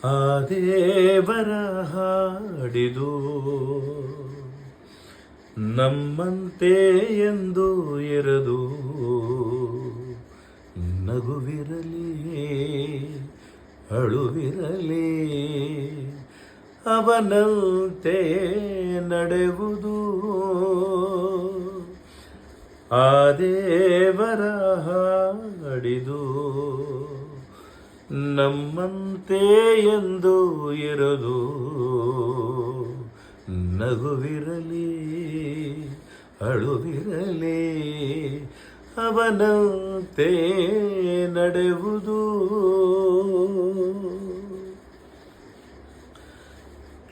ಆ ದೇವರ ಹಾಡಿದು ನಮ್ಮಂತೆ ಎಂದು ಇರದು ನಗುವಿರಲಿ ಅಳುವಿರಲಿ ಅವನಂತೆ ನಡೆಯುವುದು ಆ ದೇವರ ಹಾಡಿದು ನಮ್ಮಂತೆ ಎಂದು ಇರದು ನಗುವಿರಲಿ ಅಳುವಿರಲಿ ಅವನಂತೆ ನಡೆಯುವುದು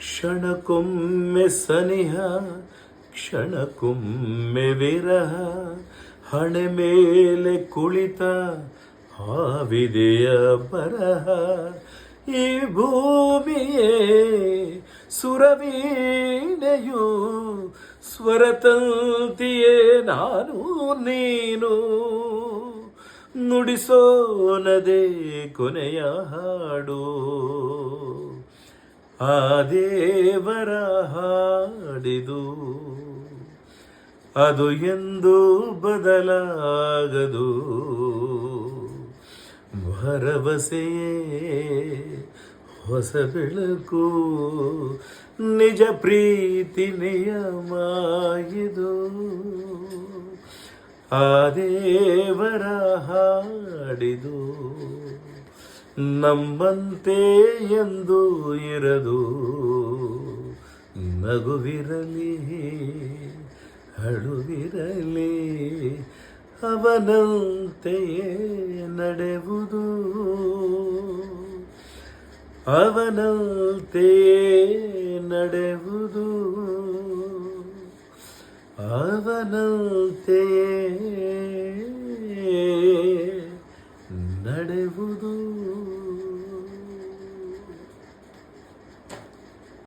ಕ್ಷಣಕ್ಕೊಮ್ಮೆ ಸನಿಹ ಕ್ಷಣಕ್ಕೊಮ್ಮೆ ವಿರಹ ಹಣೆ ಮೇಲೆ ಕುಳಿತ ಹಾವಿದೆಯ ಬರಹ ಈ ಭೂಮಿಯೇ ಸುರವೀಣೆಯು ಸ್ವರತಂತಿಯೇ ನಾನು ನೀನು ನುಡಿಸೋನದೇ ಕೊನೆಯ ಹಾಡು ಆ ದೇವರ ಹಾಡಿದು ಅದು ಎಂದು ಬದಲಾಗದು ಭರವಸೆಯೇ ಹೊಸ ಬೆಳಕು ನಿಜ ಪ್ರೀತಿ ನಿಯಮ ಇದು ಆ ದೇವರ ಹಾಡಿದು ನಮ್ಮಂತೆ ಎಂದು ಇರದು ನಗುವಿರಲಿ ಅಳುವಿರಲಿ ಅವನಂತೆಯೇ ನಡೆಯುವುದು ಅವನಂತೆಯೇ ನಡೆಯುವುದು ಅವನಂತೆಯೇ ನಡೆಯುವುದು